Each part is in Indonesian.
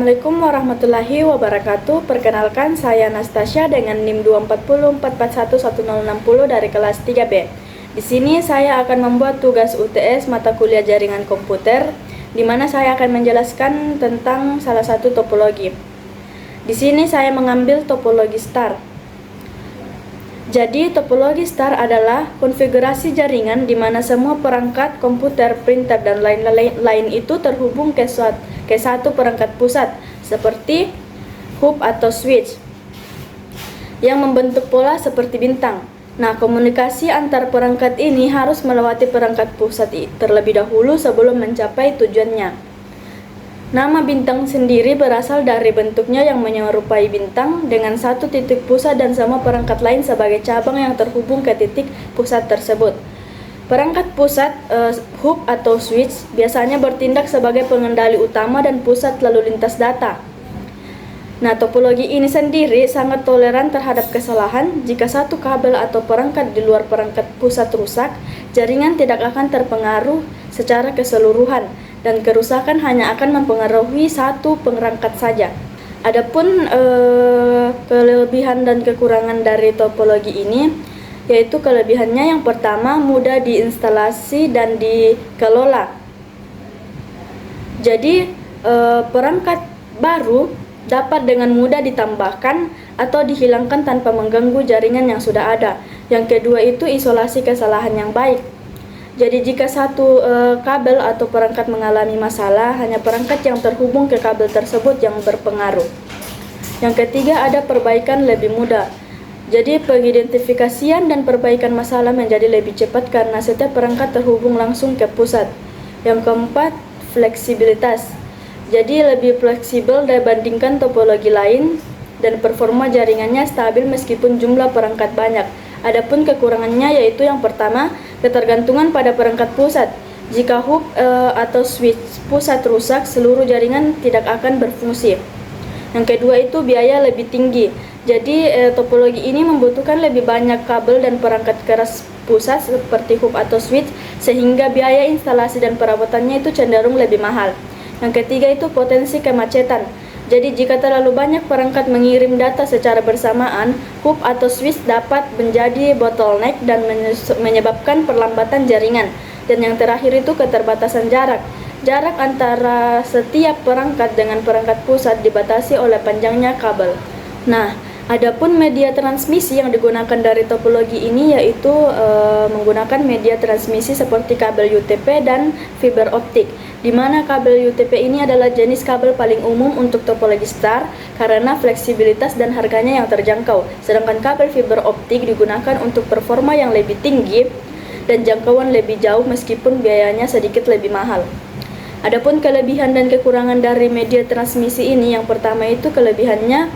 Assalamualaikum warahmatullahi wabarakatuh. Perkenalkan, saya Anastasia dengan NIM 24044111060 dari kelas 3B. Di sini saya akan membuat tugas UTS mata kuliah jaringan komputer, di mana saya akan menjelaskan tentang salah satu topologi. Di sini saya mengambil topologi star. Jadi, topologi star adalah konfigurasi jaringan di mana semua perangkat komputer, printer, dan lain-lain itu terhubung ke satu perangkat pusat, seperti hub atau switch, yang membentuk pola seperti bintang. Nah, komunikasi antar perangkat ini harus melewati perangkat pusat terlebih dahulu sebelum mencapai tujuannya. Nama bintang sendiri berasal dari bentuknya yang menyerupai bintang dengan satu titik pusat dan semua perangkat lain sebagai cabang yang terhubung ke titik pusat tersebut. Perangkat pusat, hub atau switch, biasanya bertindak sebagai pengendali utama dan pusat lalu lintas data. Nah, topologi ini sendiri sangat toleran terhadap kesalahan. Jika satu kabel atau perangkat di luar perangkat pusat rusak, jaringan tidak akan terpengaruh secara keseluruhan, dan kerusakan hanya akan mempengaruhi satu perangkat saja. Adapun kelebihan dan kekurangan dari topologi ini, yaitu kelebihannya yang pertama, mudah diinstalasi dan dikelola. Jadi perangkat baru dapat dengan mudah ditambahkan atau dihilangkan tanpa mengganggu jaringan yang sudah ada. Yang kedua itu isolasi kesalahan yang baik. Jadi jika satu kabel atau perangkat mengalami masalah, hanya perangkat yang terhubung ke kabel tersebut yang berpengaruh. Yang ketiga ada perbaikan lebih mudah. Jadi pengidentifikasian dan perbaikan masalah menjadi lebih cepat karena setiap perangkat terhubung langsung ke pusat. Yang keempat, fleksibilitas. Jadi lebih fleksibel dibandingkan topologi lain dan performa jaringannya stabil meskipun jumlah perangkat banyak. Adapun kekurangannya yaitu yang pertama, ketergantungan pada perangkat pusat. Jika hub atau switch pusat rusak, seluruh jaringan tidak akan berfungsi. Yang kedua itu biaya lebih tinggi. Jadi topologi ini membutuhkan lebih banyak kabel dan perangkat keras pusat seperti hub atau switch, sehingga biaya instalasi dan perabotannya itu cenderung lebih mahal. Yang ketiga itu potensi kemacetan. Jadi jika terlalu banyak perangkat mengirim data secara bersamaan, hub atau switch dapat menjadi bottleneck dan menyebabkan perlambatan jaringan. Dan yang terakhir itu keterbatasan jarak. Jarak antara setiap perangkat dengan perangkat pusat dibatasi oleh panjangnya kabel. Nah, adapun media transmisi yang digunakan dari topologi ini yaitu menggunakan media transmisi seperti kabel UTP dan fiber optik, di mana kabel UTP ini adalah jenis kabel paling umum untuk topologi star karena fleksibilitas dan harganya yang terjangkau, sedangkan kabel fiber optik digunakan untuk performa yang lebih tinggi dan jangkauan lebih jauh meskipun biayanya sedikit lebih mahal. Adapun kelebihan dan kekurangan dari media transmisi ini, yang pertama itu kelebihannya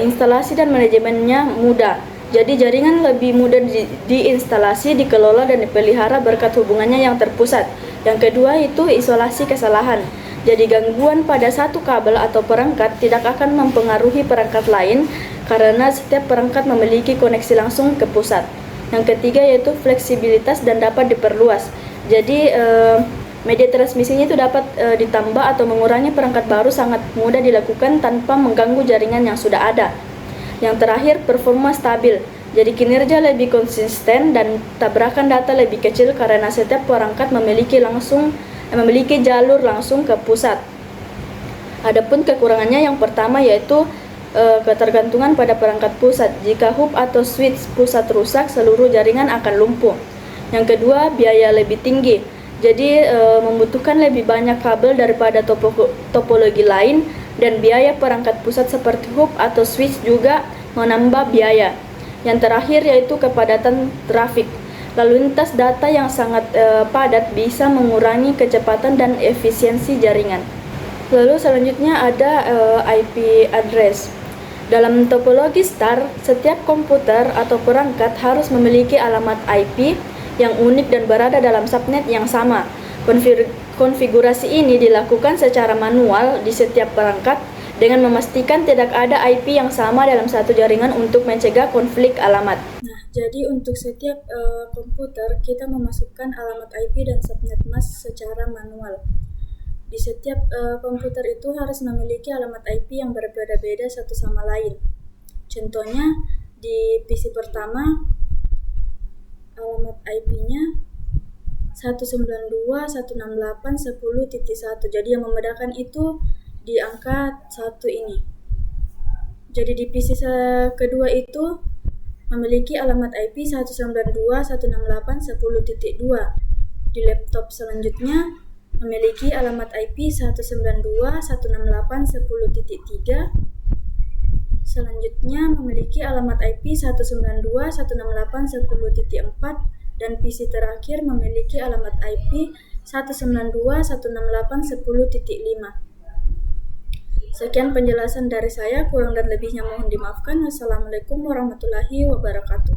instalasi dan manajemennya mudah. Jadi jaringan lebih mudah diinstalasi, dikelola, dan dipelihara berkat hubungannya yang terpusat. Yang kedua itu isolasi kesalahan. Jadi gangguan pada satu kabel atau perangkat tidak akan mempengaruhi perangkat lain karena setiap perangkat memiliki koneksi langsung ke pusat. Yang ketiga yaitu fleksibilitas dan dapat diperluas. Jadi media transmisinya itu dapat ditambah atau mengurangi perangkat baru sangat mudah dilakukan tanpa mengganggu jaringan yang sudah ada. Yang terakhir, performa stabil. Jadi kinerja lebih konsisten dan tabrakan data lebih kecil karena setiap perangkat memiliki jalur langsung ke pusat. Adapun kekurangannya yang pertama yaitu ketergantungan pada perangkat pusat. Jika hub atau switch pusat rusak, seluruh jaringan akan lumpuh. Yang kedua, biaya lebih tinggi. Jadi membutuhkan lebih banyak kabel daripada topologi lain, dan biaya perangkat pusat seperti hub atau switch juga menambah biaya. Yang terakhir yaitu kepadatan trafik. Lalu lintas data yang sangat padat bisa mengurangi kecepatan dan efisiensi jaringan. Lalu selanjutnya ada IP address. Dalam topologi star, setiap komputer atau perangkat harus memiliki alamat IP yang unik dan berada dalam subnet yang sama. Konfigurasi ini dilakukan secara manual di setiap perangkat dengan memastikan tidak ada IP yang sama dalam satu jaringan untuk mencegah konflik alamat. Nah, jadi untuk setiap komputer kita memasukkan alamat IP dan subnet mask secara manual. Di setiap komputer itu harus memiliki alamat IP yang berbeda-beda satu sama lain. Contohnya, di PC pertama, alamat IP-nya 192.168.10.1. Jadi yang membedakan itu di angka 1 ini. Jadi di PC kedua itu memiliki alamat IP 192.168.10.2. Di laptop selanjutnya memiliki alamat IP 192.168.10.3. Selanjutnya memiliki alamat IP 192.168.10.4 dan PC terakhir memiliki alamat IP 192.168.10.5. Sekian penjelasan dari saya, kurang dan lebihnya mohon dimaafkan. Wassalamualaikum warahmatullahi wabarakatuh.